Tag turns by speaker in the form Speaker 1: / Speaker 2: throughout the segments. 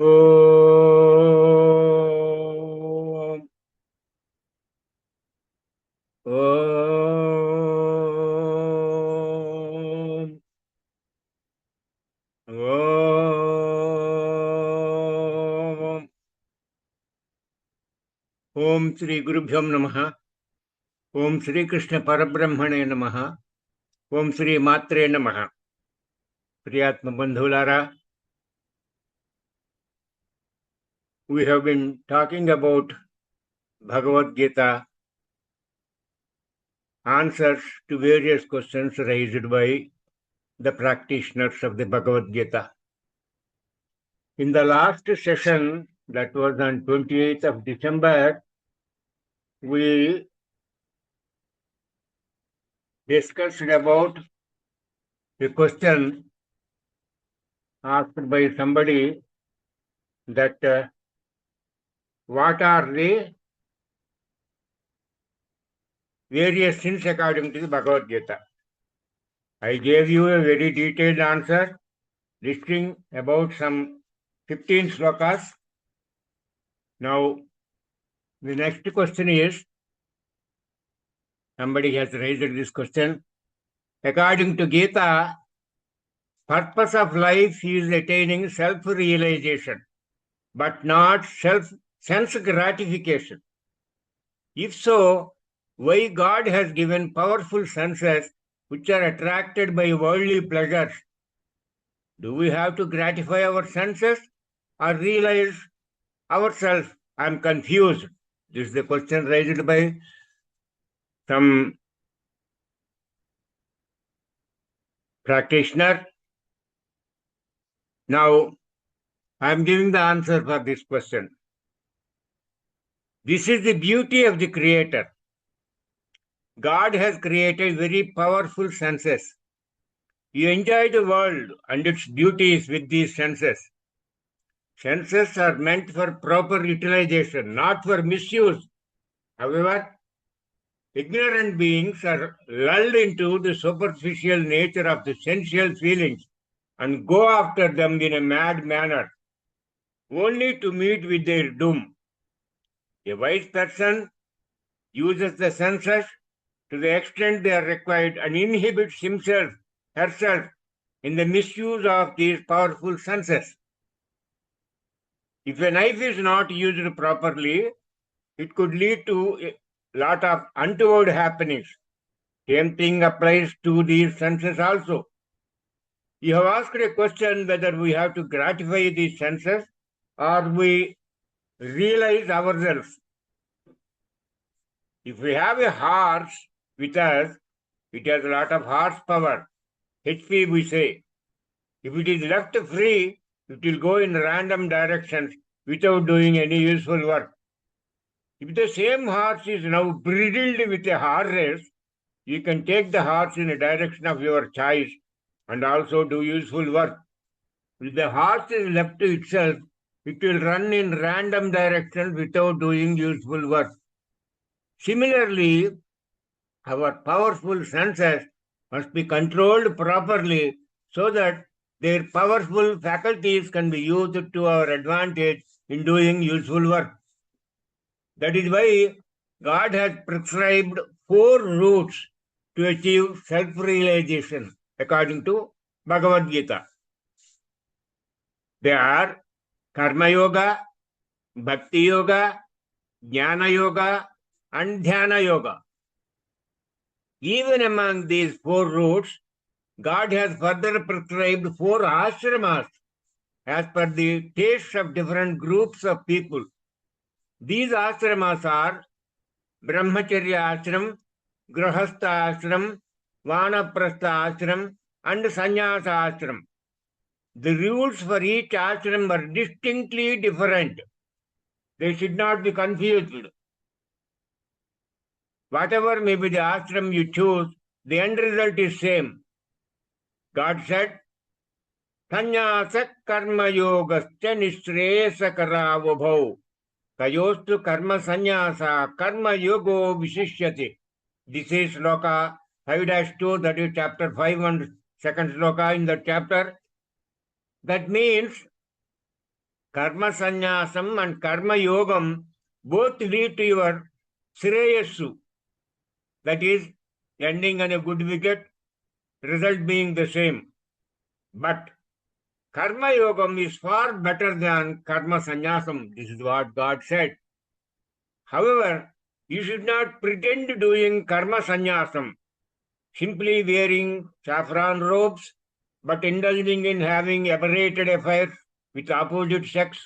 Speaker 1: Om. Om. Om. Om Shri Gurubhyam Namaha. Om Shri Krishna Parabrahmane Namaha. Om Shri Matre Namaha. Priyatma Bandhulara, we have been talking about Bhagavad Gita, answers to various questions raised by the practitioners of the Bhagavad Gita. In the last session, that was on 28th of December, we discussed about a question asked by somebody that what are the various sins according to the Bhagavad Gita. I gave you a very detailed answer listing about some 15 slokas. Now, the next question is, somebody has raised this question. According to Gita, purpose of life is attaining self-realization, but not sense gratification. If so, why God has given powerful senses which are attracted by worldly pleasures? Do we have to gratify our senses or realize ourselves? I am confused. This is the question raised by some practitioner. Now, I am giving the answer for this question. This is the beauty of the Creator. God has created very powerful senses. You enjoy the world and its beauties with these senses. Senses are meant for proper utilization, not for misuse. However, ignorant beings are lulled into the superficial nature of the sensual feelings and go after them in a mad manner, only to meet with their doom. A wise person uses the senses to the extent they are required and inhibits herself in the misuse of these powerful senses. If a knife is not used properly, it could lead to a lot of untoward happenings. Same thing applies to these senses also. You have asked a question whether we have to gratify these senses or we realize ourselves. If we have a horse with us, it has a lot of horsepower, HP we say. If it is left free, it will go in random directions without doing any useful work. If the same horse is now bridled with a harness, you can take the horse in a direction of your choice and also do useful work. If the horse is left to itself, it will run in random directions without doing useful work. Similarly, our powerful senses must be controlled properly so that their powerful faculties can be used to our advantage in doing useful work. That is why God has prescribed 4 routes to achieve self-realization according to Bhagavad Gita. They are Karma Yoga, Bhakti Yoga, Jnana Yoga, and Dhyana Yoga. Even among these 4 routes, God has further prescribed 4 ashramas as per the tastes of different groups of people. These ashramas are Brahmacharya ashram, Grahastha ashram, Vanaprastha ashram, and Sannyasa ashram. The rules for each ashram are distinctly different. They should not be confused. Whatever may be the ashram you choose, the end result is same. God said, Sannyasa karma yogascha nishresa karavabhau. Kayostu karma sannyasa karma yogo visishyati. This is sloka 5-2, that is chapter 5 and second sloka in the chapter. That means Karma sannyasam and karma yogam both lead to your shreyassu. That is, ending on a good wicket, result being the same. But karma yogam is far better than karma sannyasam. This is what God said. However, you should not pretend doing karma sannyasam, simply wearing saffron robes, but indulging in having aberrated affairs with opposite sex.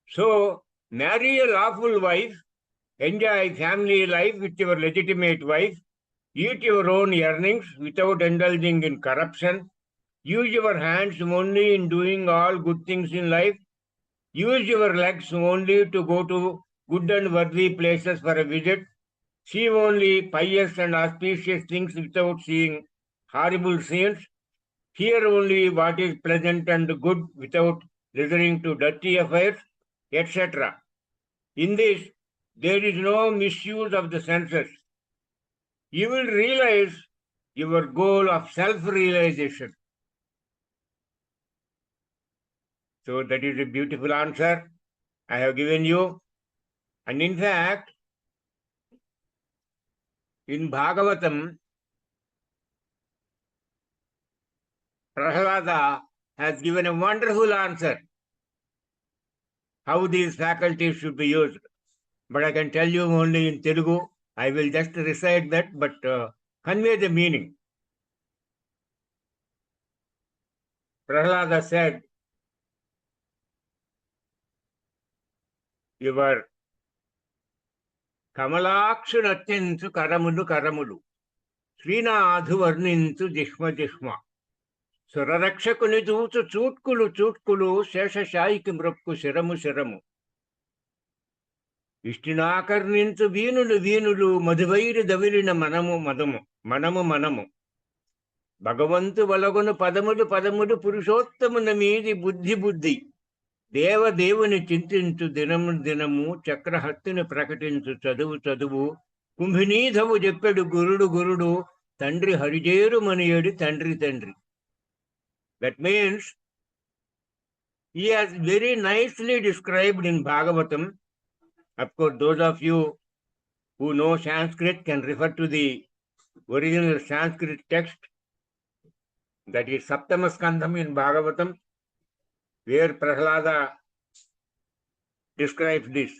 Speaker 1: So, marry a lawful wife, enjoy family life with your legitimate wife, eat your own earnings without indulging in corruption, use your hands only in doing all good things in life, use your legs only to go to good and worthy places for a visit, see only pious and auspicious things without seeing horrible scenes, hear only what is pleasant and good without listening to dirty affairs, etc. In this, there is no misuse of the senses. You will realize your goal of self-realization. So that is a beautiful answer I have given you. And in fact, in Bhagavatam, Prahlada has given a wonderful answer how these faculties should be used. But I can tell you only in Telugu. I will just recite that, but convey the meaning. Prahlada said, your కమలాక్షు నర్చించు కరములు కరములు శ్రీనాథు వర్ణించు జిహ్మ జిహ్మ సురరక్షకుని చూచు చూట్కులు చూట్కులు శేషశాయికి మృక్కు శిరము శిరము విష్ణునాకర్ణించు వీణులు వీణులు మధువైరి దవిలిన మనము మదము మనము మనము భగవంతు వలగును పదములు పదములు పురుషోత్తమున మీది బుద్ధి బుద్ధి దేవదేవుని చింతించు దినము దినము చక్రహస్తిని ప్రకటించు చదువు చదువు కుంభినీధవు చెప్పెడు గురుడు గురుడు తండ్రి హరిజేరు మనియడి తండ్రి తండ్రి. That means he has very nicely described in Bhagavatam. Of course, those of you who know Sanskrit can refer to the original Sanskrit text, that is Saptama Skandham in Bhagavatam, where Prahlada describes this.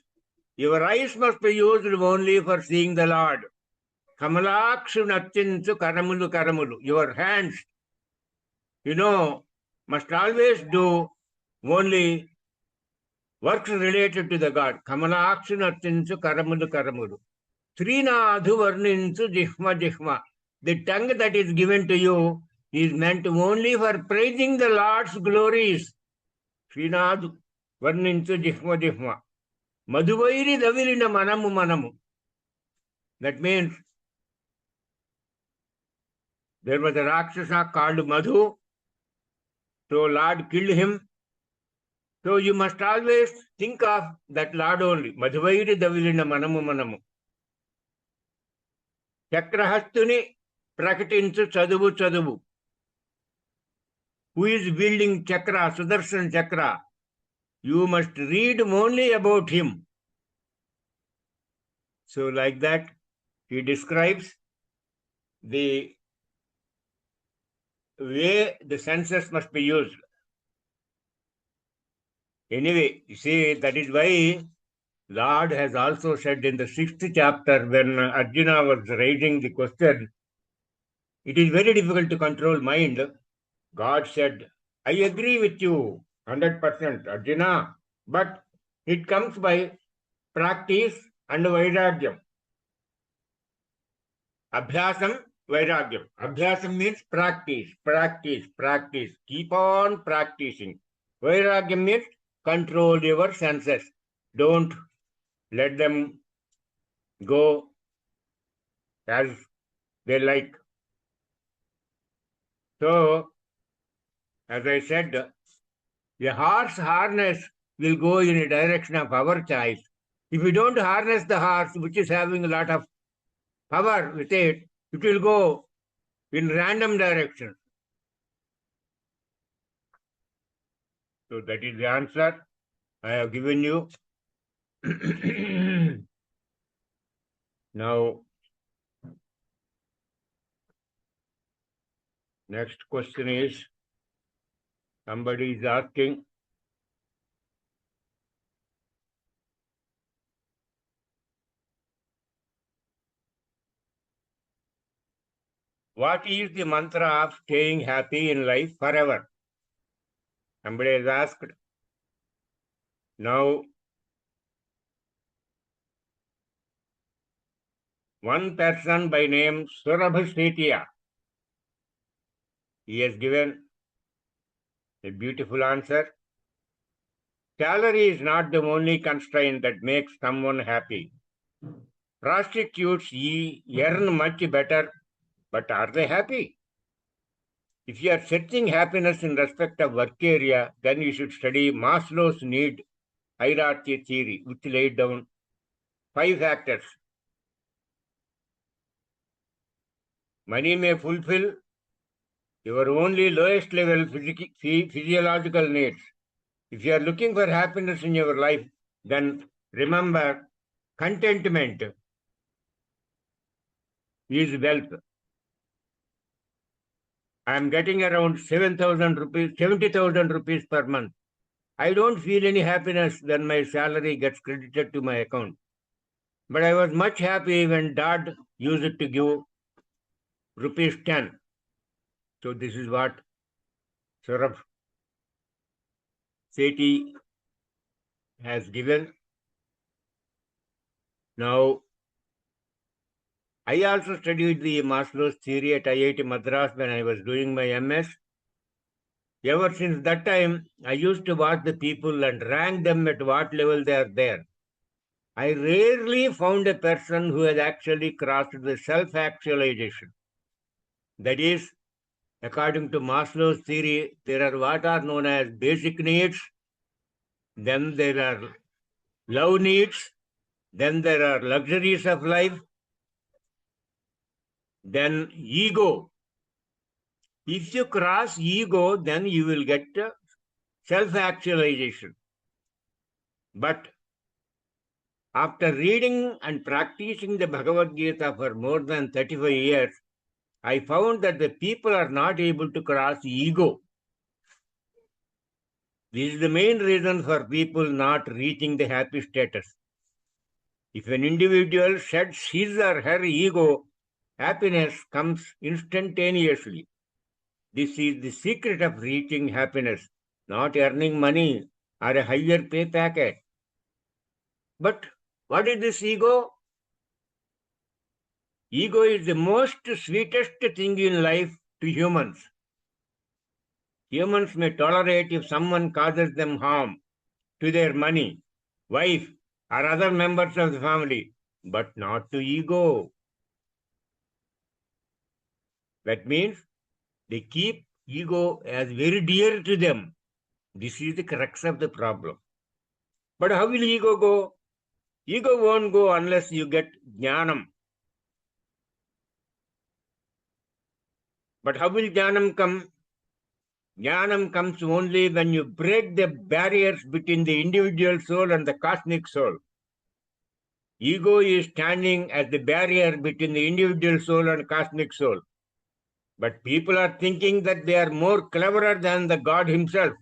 Speaker 1: Your eyes must be used only for seeing the Lord. Kamalakshu natchinchu karamulu karamulu. Your hands, must always do only works related to the God. Kamalakshu natchinchu karamulu karamulu. Srinadhu varninchu jihma jihma. The tongue that is given to you is meant only for praising the Lord's glories. Srinadhu varninchu jihma jihma. Madhuvairi davilina manamu manamu. That means there was a Rakshasa called Madhu. So Lord killed him. So you must always think of that Lord only. Madhuvairi davilina manamu manamu. Chakrahastuni prakatinchu chaduvu chaduvu. Who is wielding chakra, Sudarshan chakra? You must read only about him. So like that, he describes the way the senses must be used. Anyway, you see, that is why Lord has also said in the 6th chapter, when Arjuna was raising the question, it is very difficult to control mind. God said, I agree with you 100%, Arjuna, but it comes by practice and vairagyam. Abhyasam, vairagyam. Abhyasam means practice, practice, practice. Keep on practicing. Vairagyam means control your senses. Don't let them go as they like. So, as I said, a horse harness will go in a direction of our choice. If you don't harness the horse, which is having a lot of power with it, it will go in random direction. So that is the answer I have given you. Now, next question is, somebody is asking, what is the mantra of staying happy in life forever? Somebody has asked. Now, one person by name Surabha, he has given a beautiful answer. Salary is not the only constraint that makes someone happy. Prostitutes earn much better, but are they happy? If you are searching happiness in respect of work area, then you should study Maslow's need hierarchy theory, which laid down 5 factors. Money may fulfill your only lowest level physiological needs. If you are looking for happiness in your life, then remember contentment is wealth. I am getting around 7,000 rupees, 70,000 rupees per month. I don't feel any happiness when my salary gets credited to my account. But I was much happy when Dad used to give rupees 10. So this is what Saurabh Sethi has given. Now, I also studied the Maslow's theory at IIT Madras when I was doing my MS. Ever since that time, I used to watch the people and rank them at what level they are there. I rarely found a person who has actually crossed the self-actualization. That is, according to Maslow's theory, there are what are known as basic needs, then there are love needs, then there are luxuries of life, then ego. If you cross ego, then you will get self-actualization. But after reading and practicing the Bhagavad Gita for more than 35 years, I found that the people are not able to cross ego. This is the main reason for people not reaching the happy status. If an individual sheds his or her ego, happiness comes instantaneously. This is the secret of reaching happiness, not earning money or a higher pay packet. But what is this ego? Ego is the most sweetest thing in life to humans. Humans may tolerate if someone causes them harm to their money, wife, or other members of the family, but not to ego. That means they keep ego as very dear to them. This is the crux of the problem. But how will ego go? Ego won't go unless you get jnanam. But how will jnanam come? Jnanam comes only when you break the barriers between the individual soul and the cosmic soul. Ego is standing as the barrier between the individual soul and cosmic soul. But people are thinking that they are more cleverer than the God himself.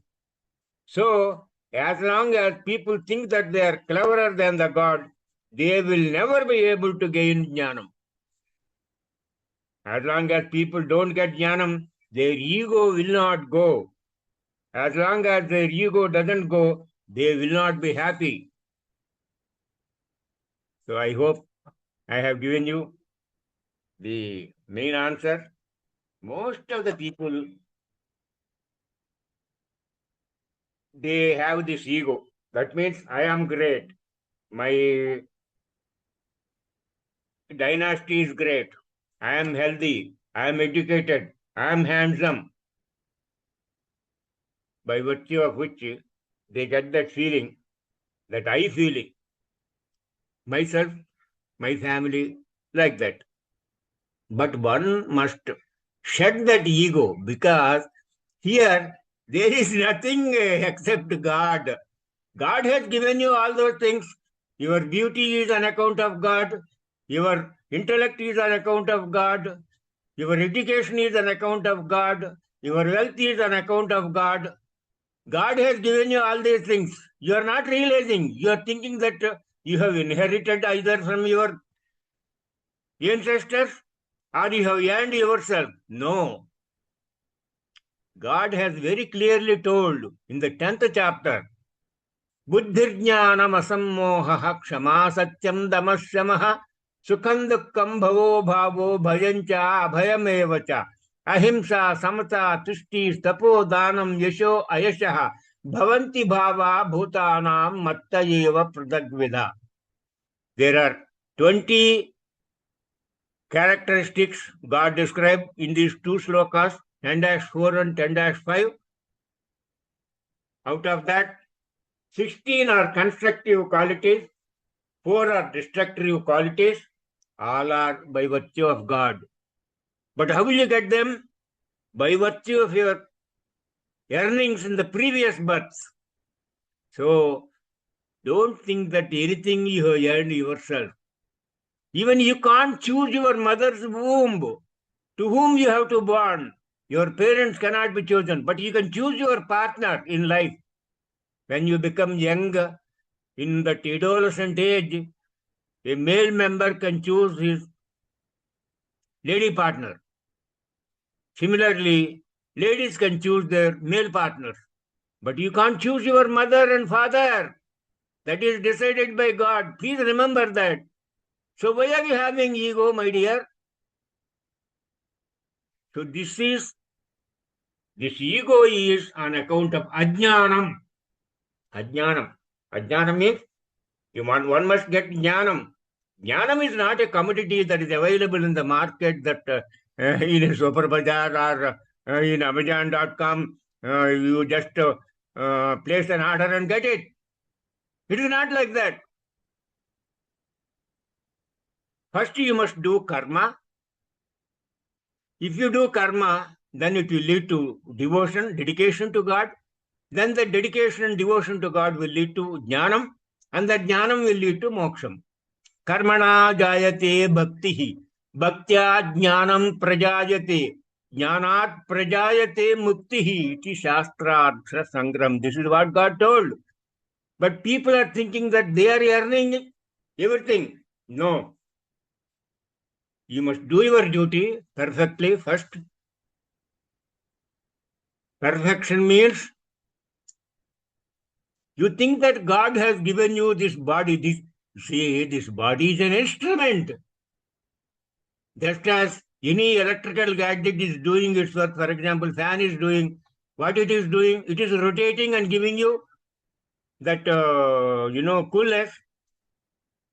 Speaker 1: So, as long as people think that they are cleverer than the God, they will never be able to gain jnanam. As long as people don't get jnanam, their ego will not go. As long as their ego doesn't go, they will not be happy. So I hope I have given you the main answer. Most of the people, they have this ego. That means I am great. My dynasty is great. I am healthy. I am educated. I am handsome. By virtue of which they get that feeling that I feel it. Myself, my family, like that. But one must shed that ego because here There is nothing except God. God has given you all those things. Your beauty is on account of God. Your intellect is on account of God. Your education is on account of God. Your wealth is on account of God. God has given you all these things. You are not realizing. You are thinking that you have inherited either from your ancestors or you have earned yourself. No. God has very clearly told in the 10th chapter, Buddhirjnanam asammoha kshama satyam damashyamah sukham dukkham bhavo bhavo bhayancha abhayamevacha ahimsa samata tushti tapo danam yasho ayashah bhavanti bhava bhutanam mattayeva pradagvidha. There are 20 characteristics God described in these two slokas, 10-4 and 10-5. Out of that, 16 are constructive qualities, 4 are destructive qualities, all are by virtue of God. But how will you get them? By virtue of your earnings in the previous births. So, don't think that anything you have earned yourself. Even you can't choose your mother's womb, to whom you have to born. Your parents cannot be chosen, but you can choose your partner in life. When you become young, in that adolescent age, a male member can choose his lady partner. Similarly, ladies can choose their male partners. But you can't choose your mother and father. That is decided by God. Please remember that. So why are you having ego, my dear? So this ego is on account of ajnanam. Ajnanam. Ajnanam means one must get jnanam. Jnanam is not a commodity that is available in the market that in a super bazaar or in Amazon.com you just place an order and get it. It is not like that. First you must do karma. If you do karma, then it will lead to devotion, dedication to God. Then the dedication and devotion to God will lead to jnanam, and that jnanam will lead to moksham. Karmana jayate bhaktihi. Bhaktya jnanam prajayate. Jnanat prajayate muktihi. Iti shastrartha sangram. This is what God told. But people are thinking that they are earning everything. No. You must do your duty perfectly first. Perfection means you think that God has given you this body. This body is an instrument. Just as any electrical gadget is doing its work, for example, fan is doing what it is doing. It is rotating and giving you that, coolness.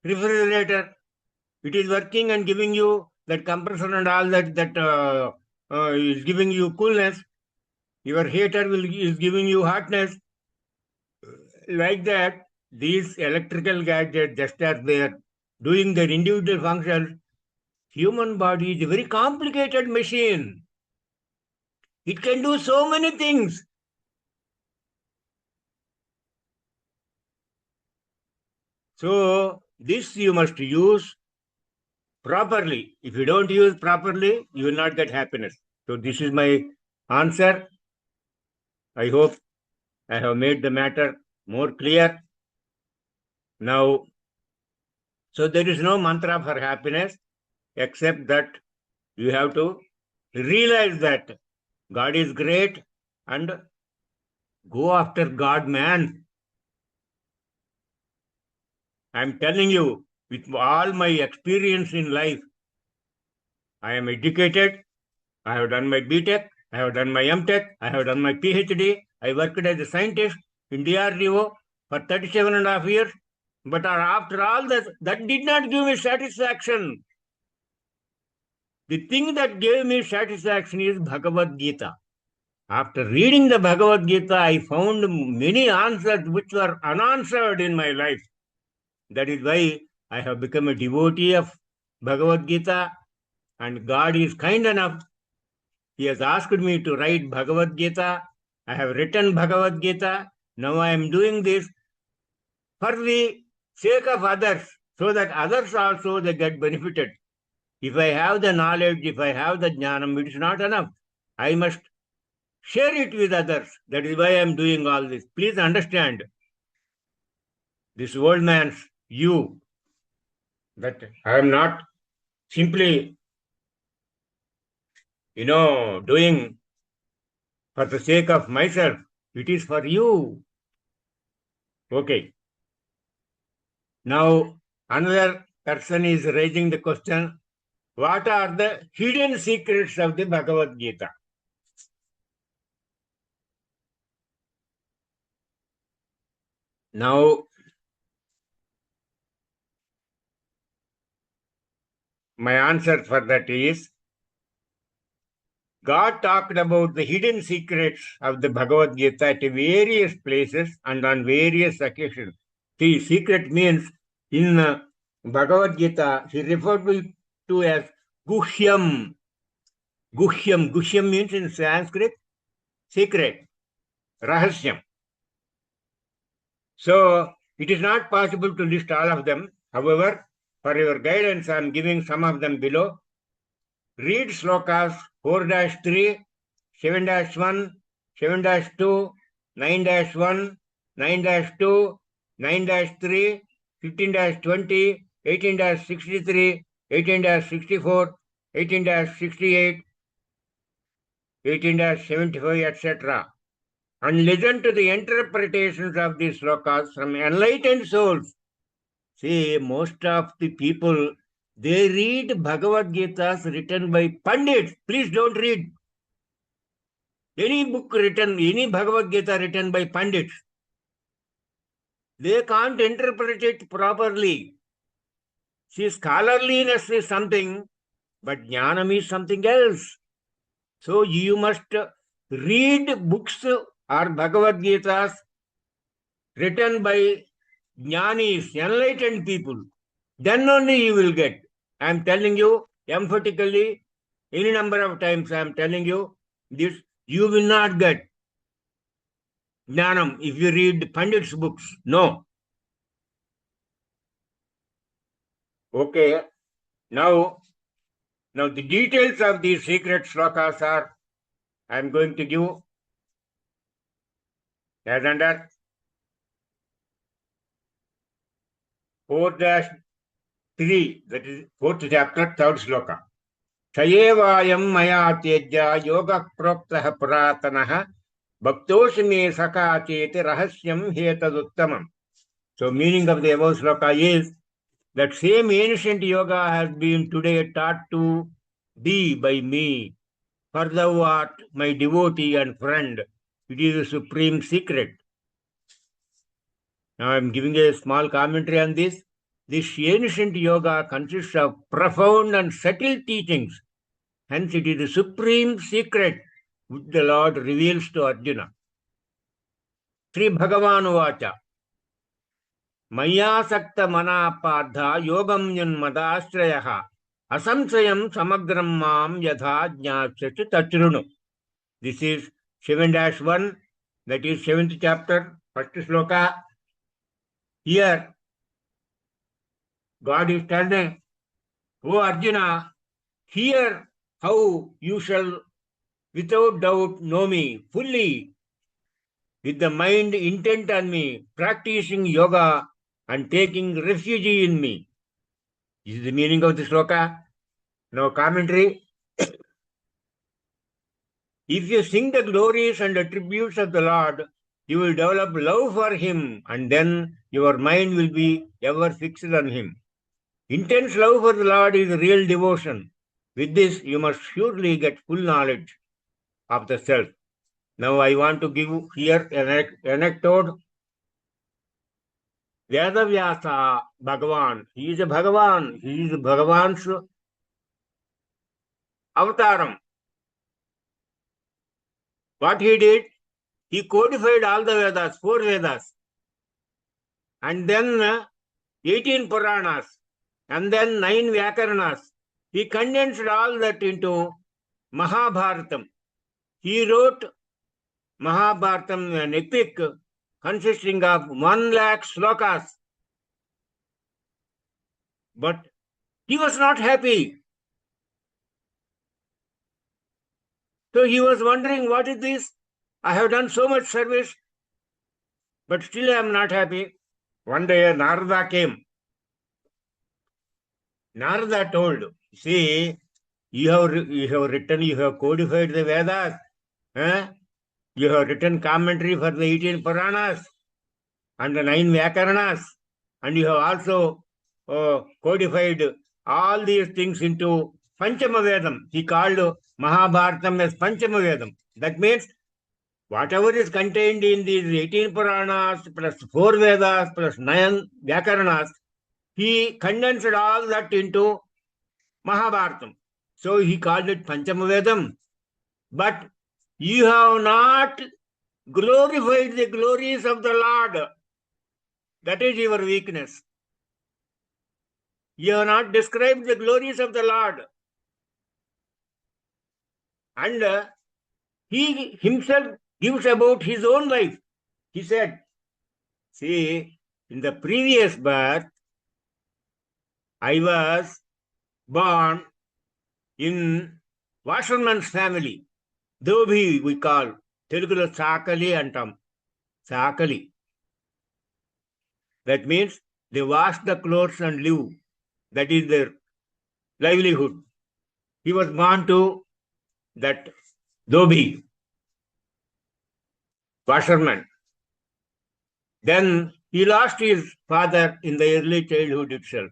Speaker 1: Refrigerator, it is working and giving you that compressor and all that is giving you coolness. Your heater is giving you hotness. Like that, these electrical gadgets, just as they are doing their individual functions, human body is a very complicated machine. It can do so many things. So, this you must use properly. If you don't use properly, you will not get happiness. So, this is my answer. I hope I have made the matter more clear. Now, so there is no mantra for happiness except that you have to realize that God is great and go after God, man. I'm telling you, with all my experience in life, I am educated. I have done my BTech. I have done my MTech. I have done my PhD. I worked as a scientist in DRDO for 37.5 years. But after all that did not give me satisfaction. The thing that gave me satisfaction is Bhagavad Gita. After reading the Bhagavad Gita, I found many answers which were unanswered in my life. That is why I have become a devotee of Bhagavad Gita, and God is kind enough. He has asked me to write Bhagavad Gita, I have written Bhagavad Gita. Now I am doing this for the sake of others, so that others also they get benefited. If I have the knowledge, if I have the jnanam, it is not enough. I must share it with others. That is why I am doing all this. Please understand this old man's you, that I am not simply, doing for the sake of myself. It is for you. Okay. Now, another person is raising the question, what are the hidden secrets of the Bhagavad Gita? Now, my answer for that is, God talked about the hidden secrets of the Bhagavad Gita at various places and on various occasions. See, secret means in Bhagavad Gita, he referred to as Guhyam. Guhyam. Guhyam means in Sanskrit, secret, Rahasyam. So, it is not possible to list all of them. However, for your guidance, I am giving some of them below. Read slokas 4-3, 7-1, 7-2, 9-1, 9-2, 9-3, 15-20, 18-63, 18-64, 18-68, 18-75, etc. And listen to the interpretations of these slokas from enlightened souls. See, most of the people, they read Bhagavad Gitas written by Pandits. Please don't read any book written, any Bhagavad Gita written by Pandits. They can't interpret it properly. See, scholarliness is something, but jnanam is something else. So you must read books or Bhagavad Gitas written by jnanis, enlightened people. Then only you will get. I am telling you emphatically, any number of times I am telling you this, you will not get jnanam if you read Pandit's books. No. Okay. Now the details of these secret slokas are, I am going to give as under 4-3, that is 4th chapter, 3rd sloka. Sayevayam maya tejya yoga proktah puratanaha bhaktosi me saka cheti rahasyam hetaduttamam. So meaning of the above sloka is that same ancient yoga has been today taught to thee by me. For thou art my devotee and friend. It is a supreme secret. Now I am giving a small commentary on this. This ancient yoga consists of profound and subtle teachings. Hence it is the supreme secret which the Lord reveals to Arjuna. Sri Bhagavan Vacha. Maya sakta mana padha yogam yanmadasrayaha asamsayam samagram mam yadha jnasya tachrunu. This is 7-1, that is 7th chapter, 1st sloka. Here, God is telling, O Arjuna, hear how you shall without doubt know me fully, with the mind intent on me, practicing yoga and taking refuge in me. This is the meaning of the sloka. Now commentary. If you sing the glories and attributes of the Lord, you will develop love for him, and then your mind will be ever fixed on him. Intense love for the Lord is real devotion. With this, you must surely get full knowledge of the self. Now I want to give here an anecdote. Vedavyasa Bhagavan. He is a Bhagavan. He is Bhagavan's avataram. What he did, he codified all the Vedas, 4 Vedas, and then 18 Puranas, and then 9 Vyakaranas. He condensed all that into Mahabharatam. He wrote Mahabharatam, an epic consisting of 1 lakh slokas. But he was not happy. So he was wondering, what is this? I have done so much service, but still I am not happy. One day Narada came. Narada told, see, you have written, you have codified the Vedas. You have written commentary for the 18 Puranas and the 9 Vyakaranas. And you have also codified all these things into Panchama Vedam. He called Mahabharatam as Panchama Vedam. That means whatever is contained in these 18 Puranas plus 4 Vedas plus 9 Vyakaranas, he condensed all that into Mahabharatam. So he called it Panchama Vedam. But you have not glorified the glories of the Lord. That is your weakness. You have not described the glories of the Lord. And he himself gives about his own life. He said, see, in the previous birth, I was born in washerman's family. Dhobi we call. Telugulo Sakali antam. Sakali. That means they wash the clothes and live. That is their livelihood. He was born to that Dhobi, washerman. Then he lost his father in the early childhood itself.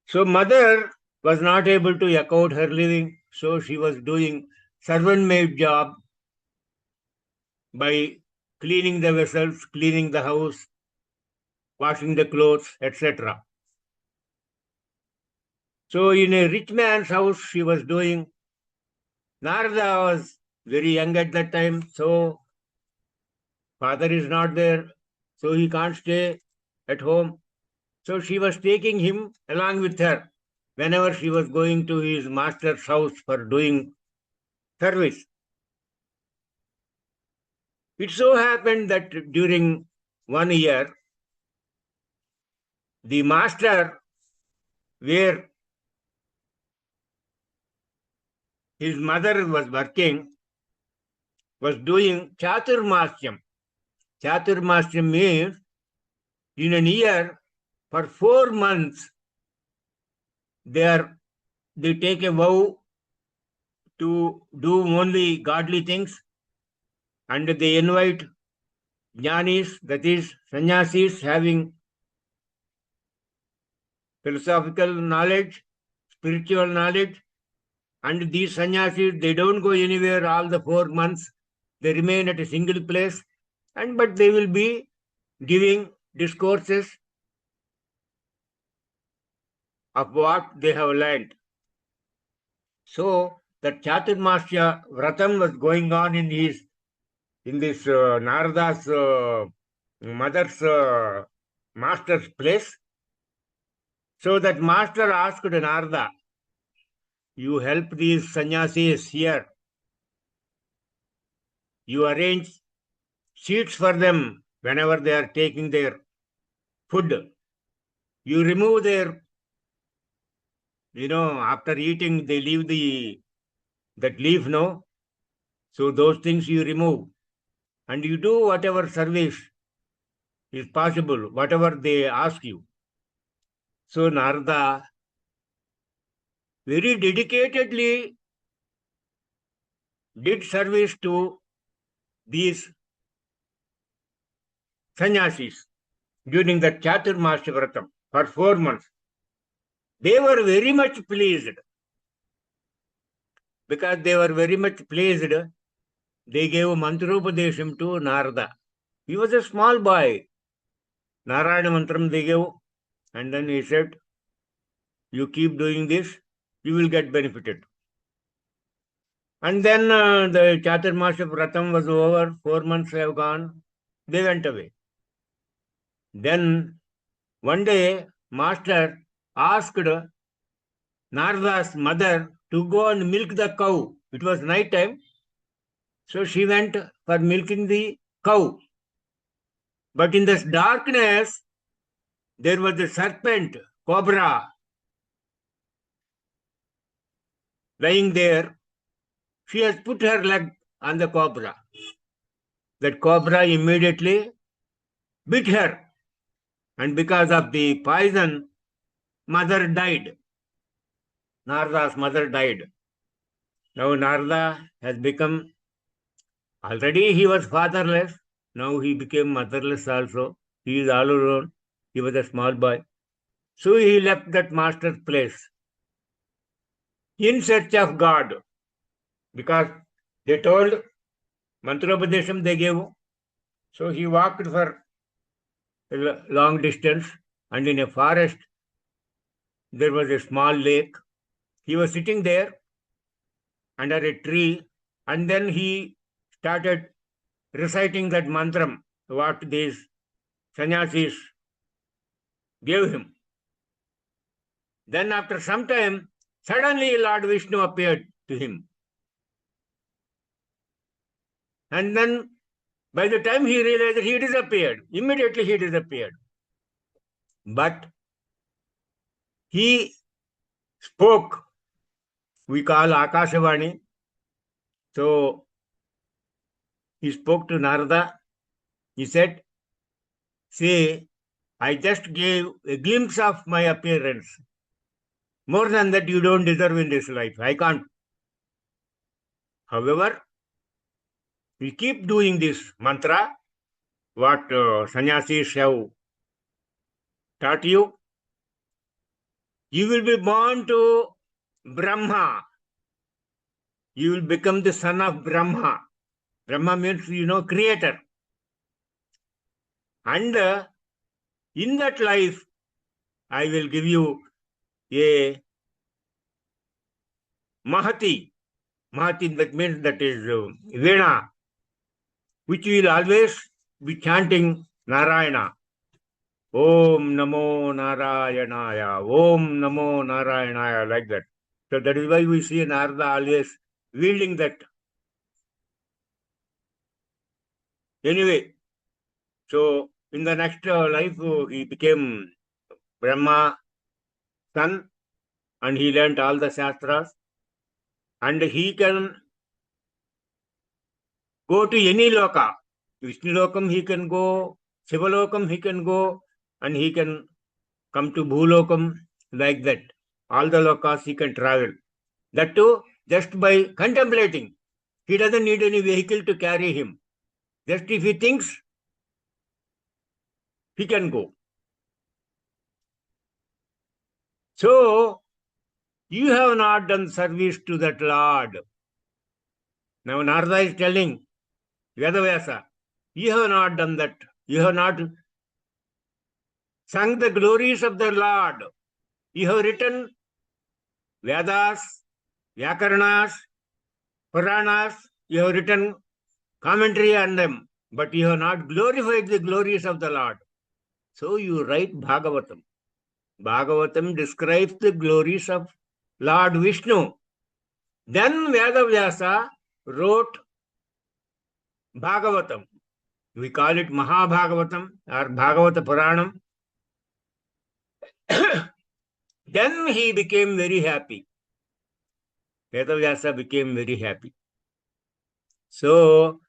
Speaker 1: So mother was not able to eke out her living, so she was doing servant maid job by cleaning the vessels, cleaning the house, washing the clothes, etc. So in a rich man's house she was doing. Narada was very young at that time, so father is not there, so he can't stay at home. So she was taking him along with her whenever she was going to his master's house for doing service. It so happened that during 1 year, the master where his mother was working was doing Chaturmasyam. Chaturmasyam means in an year, for 4 months, they take a vow to do only godly things, and they invite jnanis, that is sannyasis having philosophical knowledge, spiritual knowledge, and these sannyasis, they don't go anywhere all the 4 months. They remain at a single place, but they will be giving discourses of what they have learned. So that Chaturmasya Vratam was going on in this Narada's mother's master's place. So that master asked Narada, you help these sannyasis here. You arrange seats for them whenever they are taking their food. You remove their, after eating, they leave that leaf, no? So those things you remove. And you do whatever service is possible, whatever they ask you. So Narada very dedicatedly did service to these sannyasis during the Chaturmasya Vratam for 4 months. They were very much pleased. Because they were very much pleased, they gave Mantropadesham to Narada. He was a small boy. Narayana Mantram they gave, and then he said, you keep doing this, you will get benefited. And then the Chaturmasya Vratam was over, 4 months have gone, they went away. Then one day, master asked Narada's mother to go and milk the cow. It was night time. So she went for milking the cow. But in this darkness, there was a serpent, cobra, lying there. She has put her leg on the cobra. That cobra immediately bit her. And because of the poison, mother died. Narada's mother died. Now Narada has become, already he was fatherless. Now he became motherless also. He is all alone. He was a small boy. So he left that master's place in search of God. Because they told, Mantropadesham they gave. So he walked for a long distance, and in a forest there was a small lake. He was sitting there under a tree, and then he started reciting that mantram, what these sannyasis gave him. Then after some time, suddenly Lord Vishnu appeared to him. And then by the time he realized that he disappeared, immediately he disappeared. But he spoke, we call Akashavani. So he spoke to Narada. He said, see, I just gave a glimpse of my appearance. More than that, you don't deserve in this life. I can't. However, we keep doing this mantra, what sannyasis have taught you. You will be born to Brahma. You will become the son of Brahma. Brahma means, creator. And in that life, I will give you a Mahati. Mahati, that means that is Veena, which will always be chanting Narayana. Om Namo Narayanaya. Om Namo Narayanaya, like that. So that is why we see Narada always wielding that. Anyway, so in the next life, he became Brahma son, and he learnt all the Shastras, and he can go to any loka. Vishnu lokam he can go, Shiva lokam he can go, and he can come to Bhulokam, like that. All the lokas he can travel. That too, just by contemplating. He doesn't need any vehicle to carry him. Just if he thinks, he can go. So, you have not done service to that Lord. Now Narada is telling Vedavyasa, you have not done that. You have not sung the glories of the Lord. You have written Vedas, Vyakaranas, Puranas, you have written commentary on them, but you have not glorified the glories of the Lord. So you write Bhagavatam. Bhagavatam describes the glories of Lord Vishnu. Then Vedavyasa wrote Bhagavatam. We call it Mahabhagavatam or Bhagavata Puranam. Then he became very happy. Vedavyasa became very happy. So,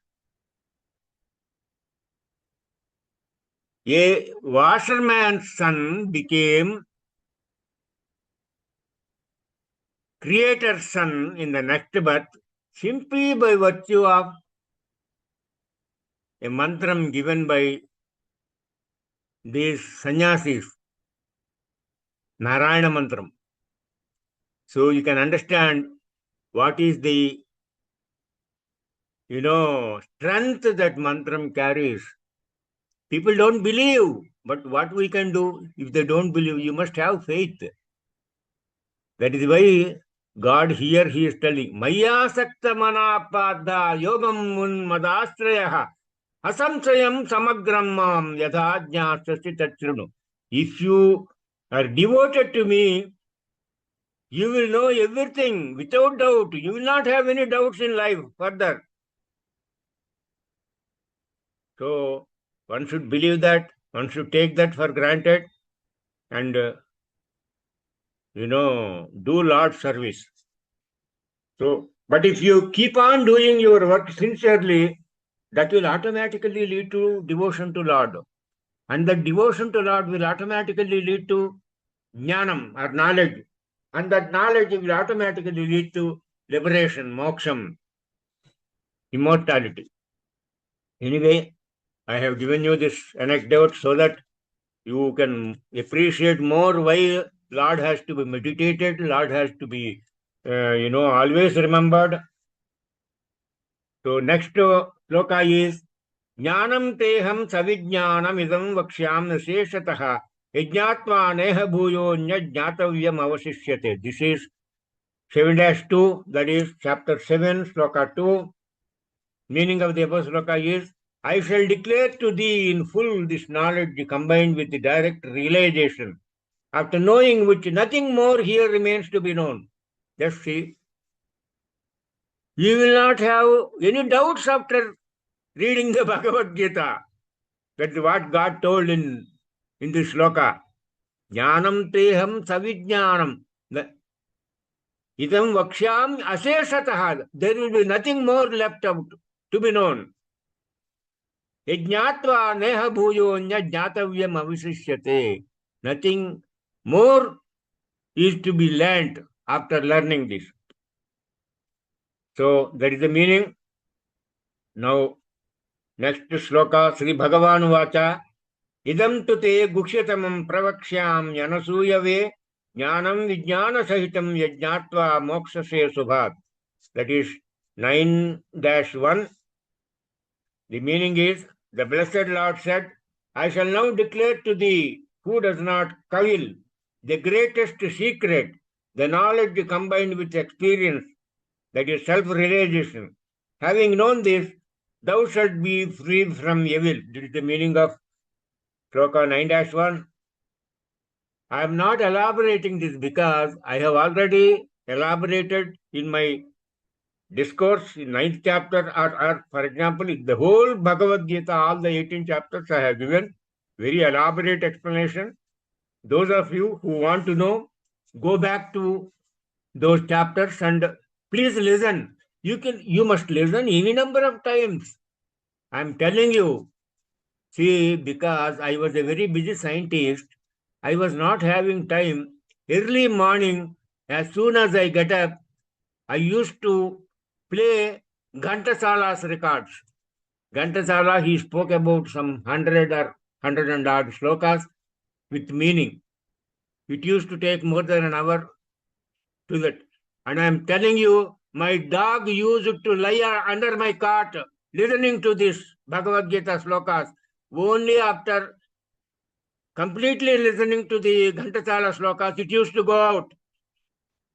Speaker 1: a washerman's son became creator's son in the next birth simply by virtue of a mantram given by these sannyasis, Narayana mantram. So you can understand what is the, strength that mantram carries. People don't believe, but what we can do, if they don't believe, you must have faith. That is why God here, he is telling, Maya sakta manapadda yogam mun madastrayaha asamsayam samagram mam yadhajnasasti tatsrunu. If you are devoted to me, you will know everything without doubt. You will not have any doubts in life further. So one should believe that, one should take that for granted and, do Lord's service. So, but if you keep on doing your work sincerely, that will automatically lead to devotion to Lord. And the devotion to Lord will automatically lead to jnanam or knowledge. And that knowledge will automatically lead to liberation, moksham, immortality. Anyway, I have given you this anecdote so that you can appreciate more why Lord has to be meditated, Lord has to be, always remembered. So next sloka is Jnanam teham savijnanam idam vakshyam naseshatah yajnatva neha bhuyo jnatavyam avasishyate. This is 7-2, that is chapter 7, sloka 2. Meaning of the above sloka is, I shall declare to thee in full this knowledge combined with the direct realization, after knowing which nothing more here remains to be known. Just see, you will not have any doubts after reading the Bhagavad Gita. That's what God told in this sloka. Jnanam teham savijnanam. Idam vakshyam aseshatah. There will be nothing more left out to be known. Yajnatva neha bhuyo jnatavyam avisishyate. Nothing more is to be learnt after learning this. So that is the meaning. Now, next sloka, Sri Bhagavan Vacha. Idam tu te gukshatamam pravaksyam yanasuyave jnanam vijnana sahitam yajnatva mokshase subhat. That is 9-1. The meaning is, the blessed Lord said, I shall now declare to thee who does not cavil the greatest secret, the knowledge combined with experience, that is self-realization. Having known this, thou shalt be free from evil. This is the meaning of sloka 9-1. I am not elaborating this because I have already elaborated in my discourse in 9th chapter, or for example, the whole Bhagavad Gita, all the 18 chapters I have given very elaborate explanation. Those of you who want to know, go back to those chapters and please listen. You must listen any number of times. I am telling you. See, because I was a very busy scientist, I was not having time. Early morning, as soon as I get up, I used to play Ghantasala's records. Ghantasala, he spoke about some 100 or 100 and odd slokas with meaning. It used to take more than an hour to that. And I am telling you, my dog used to lie under my cot listening to this Bhagavad Gita slokas. Only after completely listening to the Ghantasala slokas, it used to go out.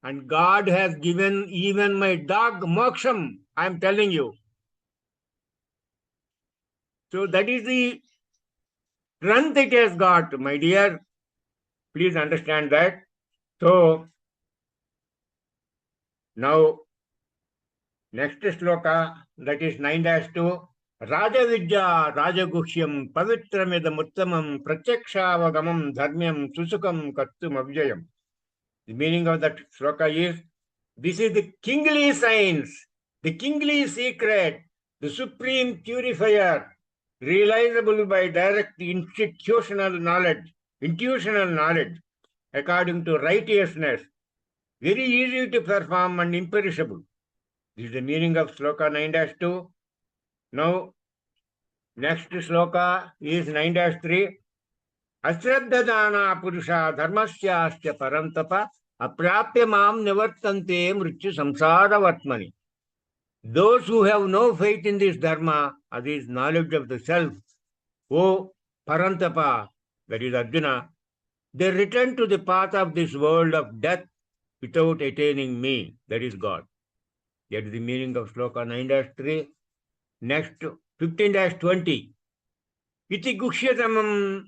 Speaker 1: And God has given even my dog moksham, I am telling you. So that is the strength it has got, my dear. Please understand that. So now, next sloka, that is 9-2. Raja Vidya Rajagukhyam Pavitramidam Uttamam Pratyakshaavagamam Dharmyam Susukam Kattum Avjayam. The meaning of that sloka is, this is the kingly science, the kingly secret, the supreme purifier, realizable by direct intuitional knowledge, according to righteousness, very easy to perform and imperishable. This is the meaning of sloka 9-2. Now, next sloka is 9-3. Ashraddhadana purusha dharmasyasya parantapa aprapya mam nivartante mrityu samsara vatmani. Those who have no faith in this dharma, or this knowledge of the self, O parantapa, that is Arjuna, they return to the path of this world of death without attaining me, that is God. That is the meaning of sloka 9-3. Next, 15-20. Iti guksyatamam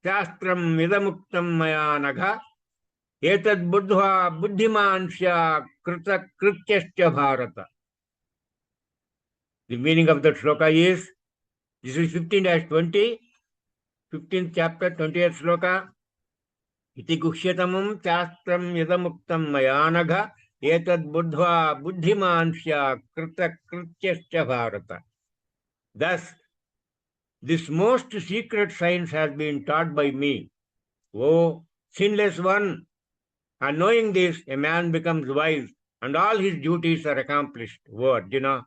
Speaker 1: shastram vidamuktam maya nagha etad buddha buddhimansya krityascha bharata. The meaning of that sloka is, This is 15-20, 15th chapter, 20th sloka. Iti guhyatamam chastram yadamuktam mayanagha etad buddhva buddhimansya krita krityascha bharata. Thus, this most secret science has been taught by me. O sinless one, and knowing this, a man becomes wise and all his duties are accomplished. O Arjuna,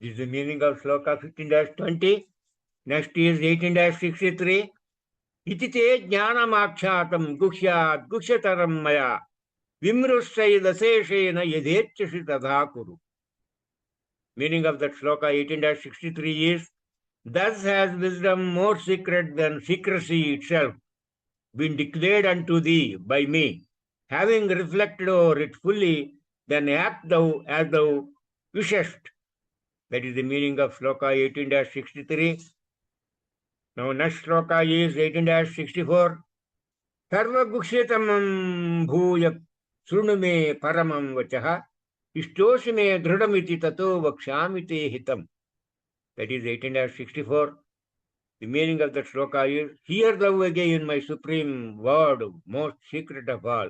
Speaker 1: this is the meaning of sloka 15-20. Next is 18-63. Iti te jnanamakshātam guhyāt gushyataram maya vimrussayadaseshena yadhechasi tadha kuru. Meaning of that sloka 18-63 is, thus has wisdom more secret than secrecy itself been declared unto thee by me. Having reflected over it fully, then act thou as thou wishest. That is the meaning of sloka 18-63. Now next sloka is 18-64. Sarva gukshetamam bhuya srunume paramam vachaha ishtoshime dhrudamiti tato vakshamite hitam. That is 18-64. The meaning of that sloka is, hear thou again my supreme word, most secret of all.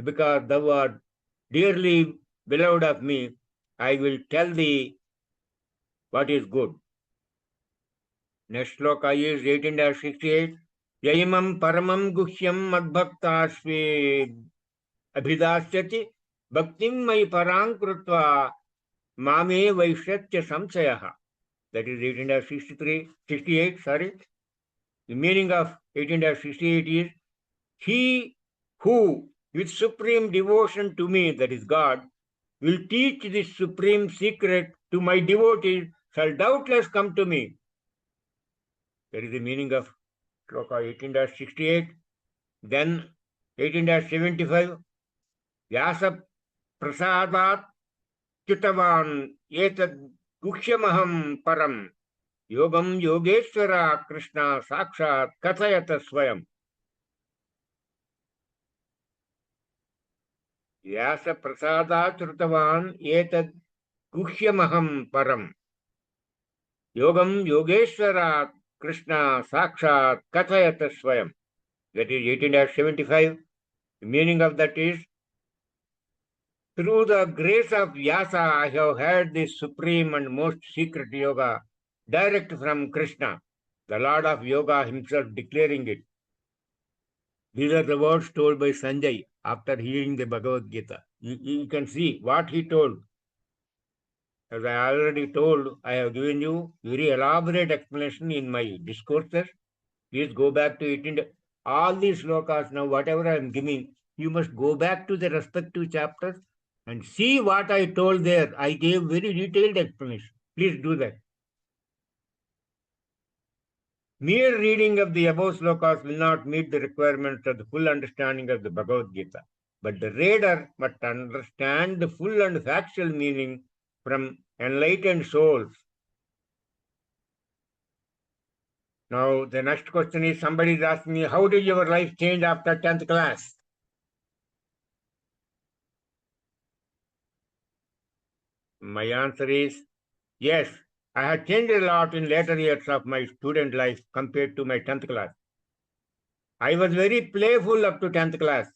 Speaker 1: Because thou art dearly beloved of me, I will tell thee what is good. Next sloka is 18-68. Yaimam paramam guhyam madbhaktasve abhidasyati bhaktim mai parang krutva mame vaishyatya samsayaha. That is 18-68, sorry. The meaning of 18-68 is, he who with supreme devotion to me, that is God, will teach this supreme secret to my devotees shall doubtless come to me. That is the meaning of sloka 18-68. Then 18-75. Vyasa prasadat chitavan etad guhyamaham param yogam yogeshwara krishna sakshat kathayata swayam. Vyasa prasadat chitavan etad guhyamaham param yogam yogeshwara krishna sakshat kathayata swayam. That is 18-75. The meaning of that is, through the grace of Vyasa, I have heard this supreme and most secret yoga direct from Krishna, the Lord of Yoga himself declaring it. These are the words told by Sanjay after hearing the Bhagavad Gita. You can see what he told. As I already told, I have given you very elaborate explanation in my discourses. Please go back to it. In all these slokas now, whatever I am giving, you must go back to the respective chapters and see what I told there. I gave very detailed explanation. Please do that. Mere reading of the above slokas will not meet the requirements of the full understanding of the Bhagavad Gita. But the reader must understand the full and factual meaning from enlightened souls. Now, the next question is, somebody is asking me, how did your life change after 10th class? My answer is, yes, I had changed a lot in later years of my student life compared to my 10th class. I was very playful up to 10th class.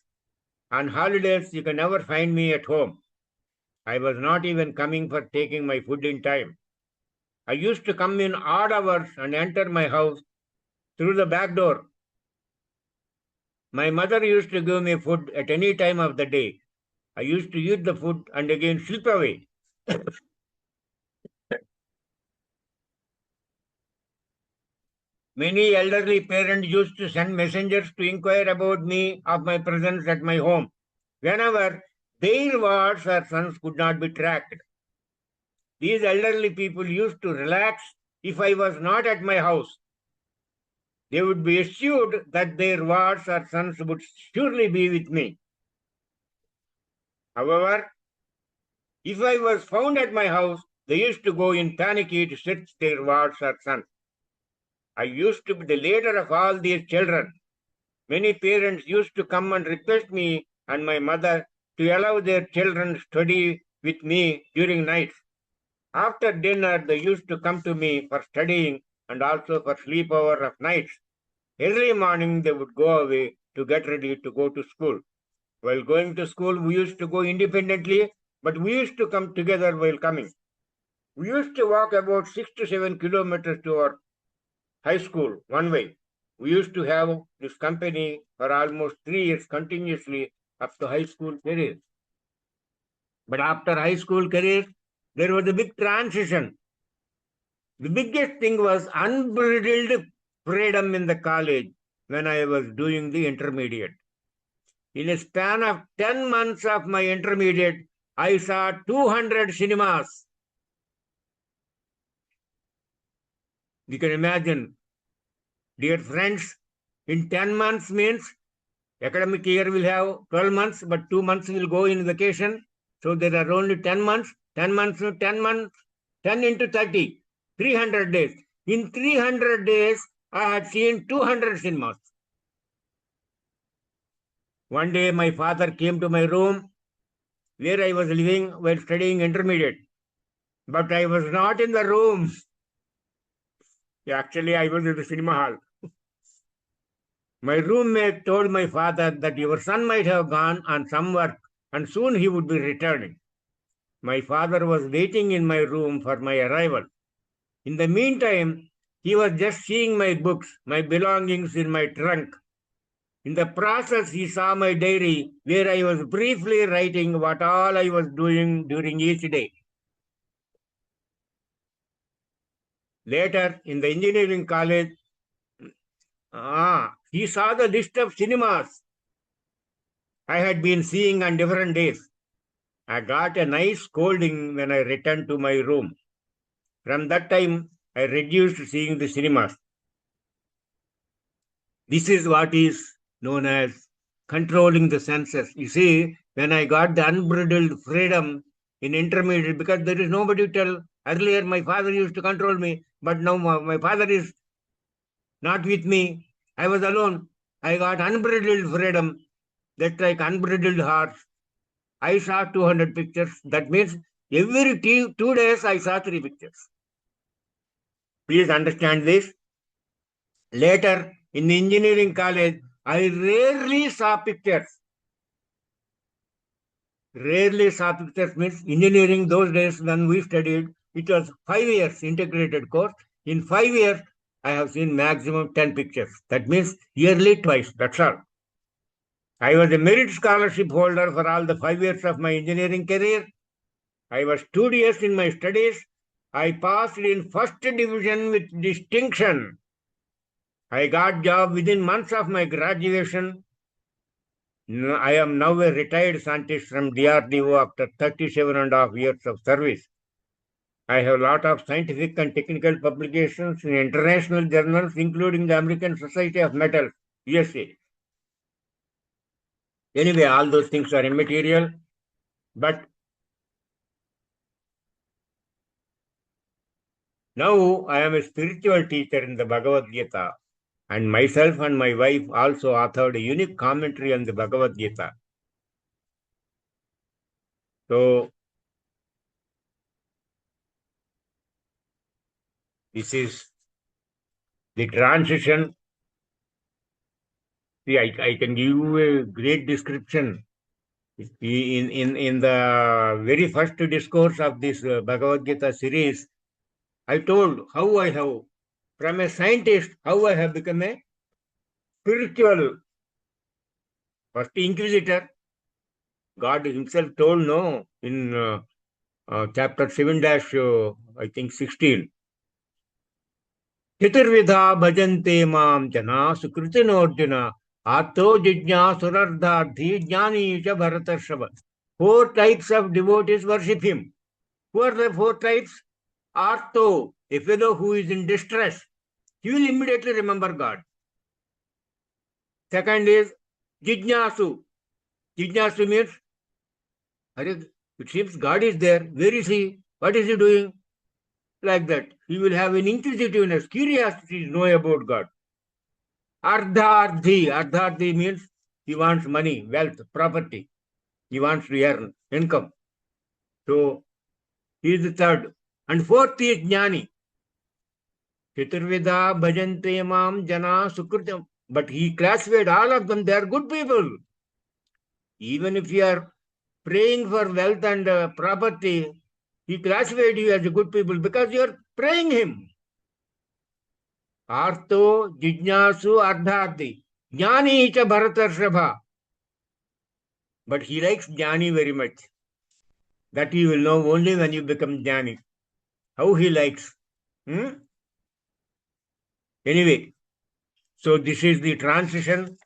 Speaker 1: On holidays, you can never find me at home. I was not even coming for taking my food in time. I used to come in odd hours and enter my house through the back door. My mother used to give me food at any time of the day. I used to eat the food and again slip away. Many elderly parents used to send messengers to inquire about me of my presence at my home. Whenever their wards or sons could not be tracked, these elderly people used to relax if I was not at my house. They would be assured that their wards or sons would surely be with me. However, if I was found at my house, they used to go in panicky to search their wards or sons. I used to be the leader of all these children. Many parents used to come and request me and my mother to allow their children to study with me during nights. After dinner, they used to come to me for studying and also for sleep hour of nights. Early morning, they would go away to get ready to go to school. While going to school, we used to go independently, but we used to come together while coming. We used to walk about 6 to 7 kilometers to our high school one way. We used to have this company for almost 3 years continuously up to high school career. But after high school career, there was a big transition. The biggest thing was unbridled freedom in the college when I was doing the intermediate. In a span of 10 months of my intermediate, I saw 200 cinemas. You can imagine, dear friends, in 10 months means academic year will have 12 months, but 2 months will go in vacation. So there are only 10 months, 10 months, 10 months, 10 into 30, 300 days. In 300 days, I had seen 200 cinemas. One day, my father came to my room where I was living while studying intermediate. But I was not in the room. Actually, I was in the cinema hall. My roommate told my father that your son might have gone on some work and soon he would be returning. My father was waiting in my room for my arrival. In the meantime, he was just seeing my books, my belongings in my trunk. In the process, he saw my diary where I was briefly writing what all I was doing during each day. Later, in the engineering college, he saw the list of cinemas I had been seeing on different days. I got a nice scolding when I returned to my room. From that time, I reduced seeing the cinemas. This is what is known as controlling the senses. You see, when I got the unbridled freedom in intermediate, because there is nobody to tell. Earlier, my father used to control me, but now my father is not with me. I was alone. I got unbridled freedom. That's like unbridled horse. I saw 200 pictures. That means every 2 days I saw 3 pictures. Please understand this. Later, in the engineering college, I rarely saw pictures. Rarely saw pictures means engineering those days when we studied, it was 5 years integrated course. In 5 years, I have seen maximum 10 pictures. That means yearly twice. That's all. I was a merit scholarship holder for all the 5 years of my engineering career. I was studious in my studies. I passed in first division with distinction. I got job within months of my graduation. I am now a retired scientist from DrDO after 37.5 years of service. I have a lot of scientific and technical publications in international journals, including the American Society of Metals, USA. Anyway, all those things are immaterial, but now I am a spiritual teacher in the Bhagavad Gita, and myself and my wife also authored a unique commentary on the Bhagavad Gita. So, this is the transition. See, I can give you a great description. In the very first discourse of this Bhagavad Gita series, I told how I have, from a scientist, how I have become a spiritual, first inquisitor. God himself told, no, in chapter 7 dash, I think 16. चतुर्विधा भजन्ते माम जना सुकृतिनोर्जुन आतो जिज्ञासुरर्धार्थी ज्ञानी च भरतर्षभ. 4 types of devotees worship him. Who are the 4 types? Arto, a fellow who is in distress, he will immediately remember God. Second is Jijnasu. Jijnasu means, it seems God is there. Where is he? What is he doing? Like that. He will have an inquisitiveness, curiosity to know about God. Ardharthi. Ardharthi means he wants money, wealth, property. He wants to earn income. So he is the third. And fourth is Jnani. Chaturveda bhajante mam jana sukritam. But he classified all of them, they are good people. Even if you are praying for wealth and property, he classified you as a good people because you are praying him. Artho jijnasu ardharthi. Jnani cha bharatarshabha. But he likes Jnani very much. That you will know only when you become Jnani. How he likes. Anyway, so this is the transition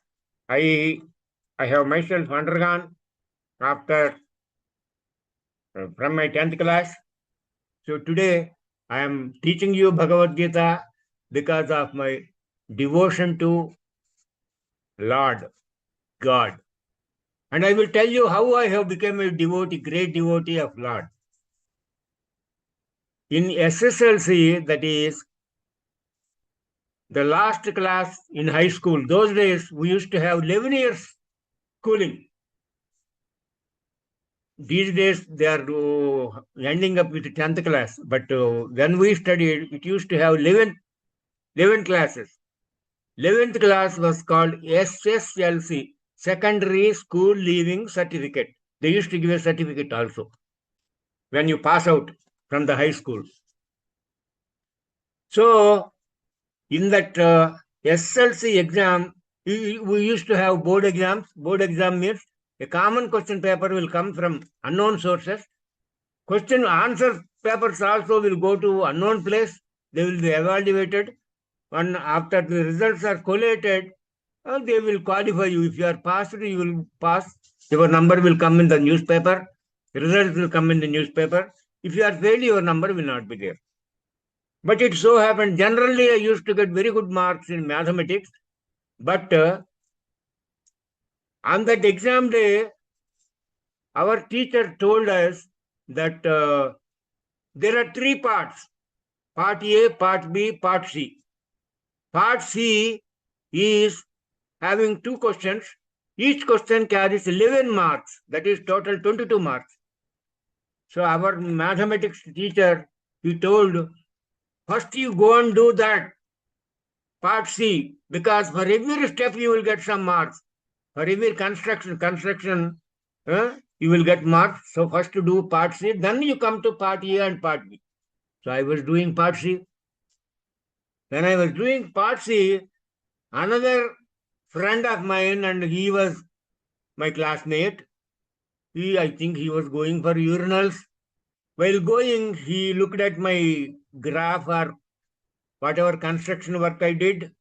Speaker 1: I have myself undergone after from my 10th class. So today I am teaching you Bhagavad Gita because of my devotion to Lord God. And I will tell you how I have become a devotee, great devotee of Lord. In SSLC, that is the last class in high school, those days we used to have 11 years schooling. These days they are ending up with 10th class. But when we studied, it used to have 11 classes. 11th class was called SSLC, Secondary School Leaving Certificate. They used to give a certificate also when you pass out from the high school. So, in that SLC exam, we used to have board exams. Board exam means a common question paper will come from unknown sources. Question answer papers also will go to unknown place. They will be evaluated. And after the results are collated, they will qualify you. If you are passed, you will pass. Your number will come in the newspaper. Results will come in the newspaper. If you are failed, your number will not be there. But it so happened, generally I used to get very good marks in mathematics. But on that exam day, our teacher told us that there are 3 parts. Part A, Part B, Part C. Part C is having 2 questions. Each question carries 11 marks. That is total 22 marks. So our mathematics teacher, he told, first you go and do that, Part C, because for every step you will get some marks. For every construction, you will get marks. So first to do Part C, then you come to Part A and Part B. So I was doing Part C. When I was doing Part C, another friend of mine, and he was my classmate, I think he was going for urinals. While going, he looked at my graph or whatever construction work I did.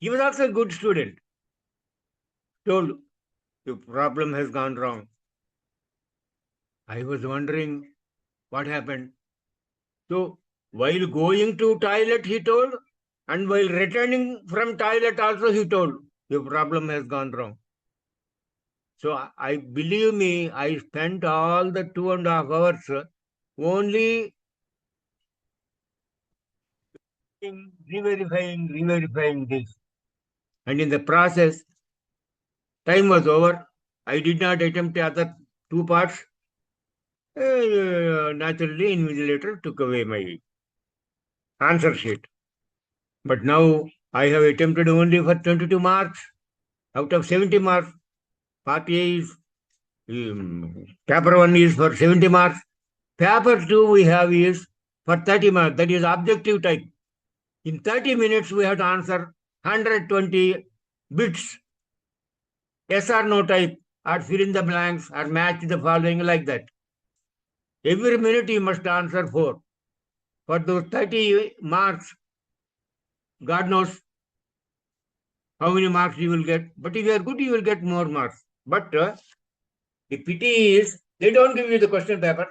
Speaker 1: He was also a good student. Told, the problem has gone wrong. I was wondering what happened. So while going to toilet, he told, and while returning from toilet also, he told, the problem has gone wrong. So I believe me, I spent all the 2.5 hours only re-verifying this. And in the process, time was over. I did not attempt the other 2 parts. Naturally, invigilator took away my answer sheet. But now I have attempted only for 22 marks out of 70 marks. Part A is, paper 1 is for 70 marks. Paper 2 we have is for 30 marks. That is objective type. In 30 minutes, we have to answer 120 bits. Yes or no type, or fill in the blanks, or match the following, like that. Every minute you must answer 4. For those 30 marks, God knows how many marks you will get. But if you are good, you will get more marks. But the pity is, they don't give you the question paper.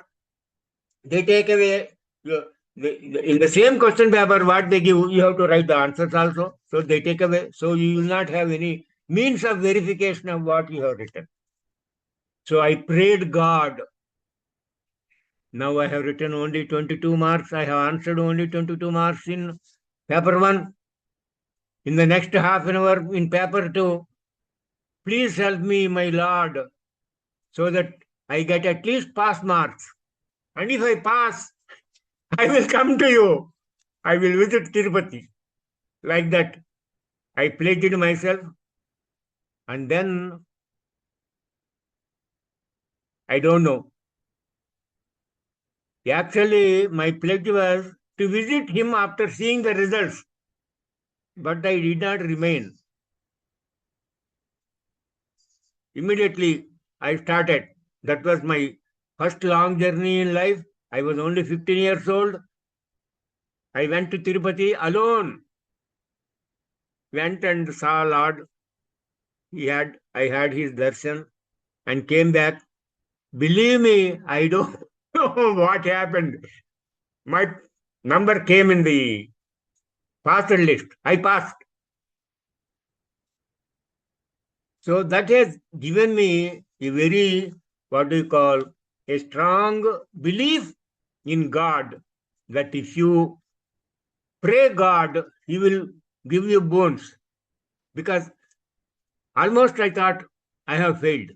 Speaker 1: They take away, in the same question paper, what they give, you have to write the answers also. So they take away. So you will not have any means of verification of what you have written. So I prayed God. Now I have written only 22 marks. I have answered only 22 marks in paper 1. In the next half an hour in paper 2, please help me, my Lord, so that I get at least pass marks. And if I pass, I will come to you. I will visit Tirupati. Like that, I pledged myself, and then I don't know. Actually, my pledge was to visit him after seeing the results, but I did not remain. Immediately, I started. That was my first long journey in life. I was only 15 years old. I went to Tirupati alone. Went and saw Lord. I had his darshan and came back. Believe me, I don't know what happened. My number came in the passed list. I passed. So that has given me a very, what do you call, a strong belief in God, that if you pray God, He will give you boons. Because almost I thought I have failed.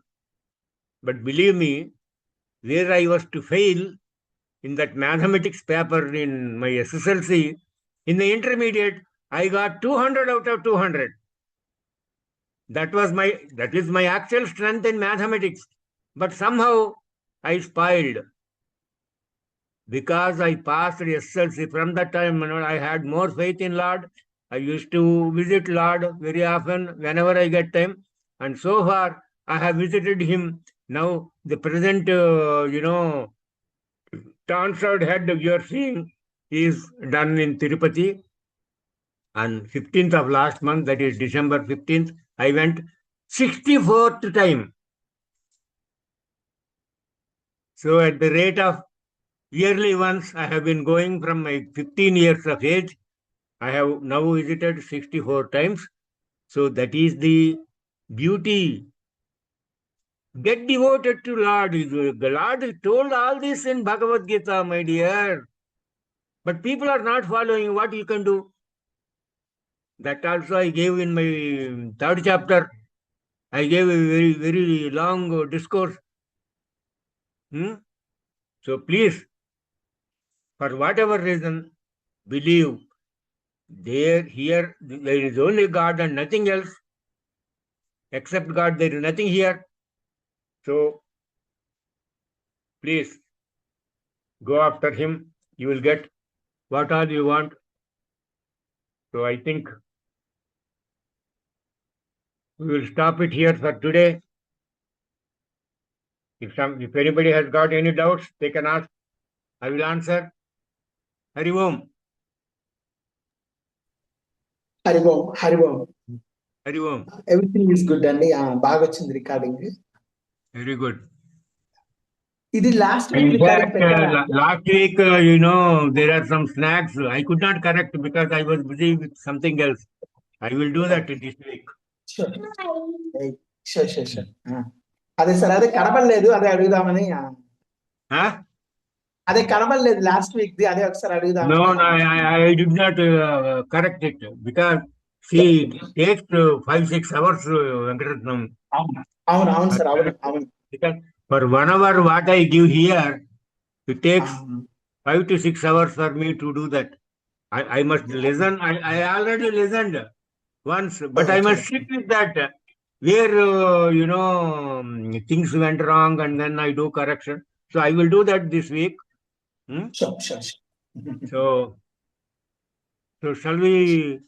Speaker 1: But believe me, where I was to fail in that mathematics paper in my SSLC, in the intermediate, I got 200 out of 200. That is my actual strength in mathematics. But somehow I spoiled because I passed SSLC. From that time, I had more faith in Lord. I used to visit Lord very often whenever I get time. And so far, I have visited him. Now, the present, transferred head you are seeing is done in Tirupati. On 15th of last month, that is December 15th, I went 64th time. So at the rate of yearly once, I have been going from my 15 years of age. I have now visited 64 times. So that is the beauty. Get devoted to Lord. The Lord told all this in Bhagavad Gita, my dear. But people are not following. What you can do? That also I gave in my third chapter. I gave a very, very long discourse. So please, for whatever reason, believe here there is only God and nothing else. Except God, there is nothing here. So please go after him. You will get what all you want. So I think we will stop it here for today. If anybody has got any doubts, they can ask. I will answer. Hari Om.
Speaker 2: Hari Om. Hari Om.
Speaker 1: Hari Om.
Speaker 2: Everything is good and baga vachindi recording.
Speaker 1: Very good.
Speaker 2: This last week
Speaker 1: In fact, last week, there are some snacks. I could not correct because I was busy with something else. I will do that this week.
Speaker 2: Sure. అదే sir అదే కనబడలేదు అదే అడుగుదామని అదే కనబడలేదు last week the అదే ఒకసారి అడుగుదాం.
Speaker 1: No, I did not correct it because see, it takes 5-6 hours, Venkatatnam.
Speaker 2: అవును సార్ అవును.
Speaker 1: Because for 1 hour what I give here, it takes 5 to 6 hours for me to do that. I must listen. I already listened once, but I must sit with that where things went wrong and then I do correction. So I will do that this week.
Speaker 2: Sure.
Speaker 1: So shall we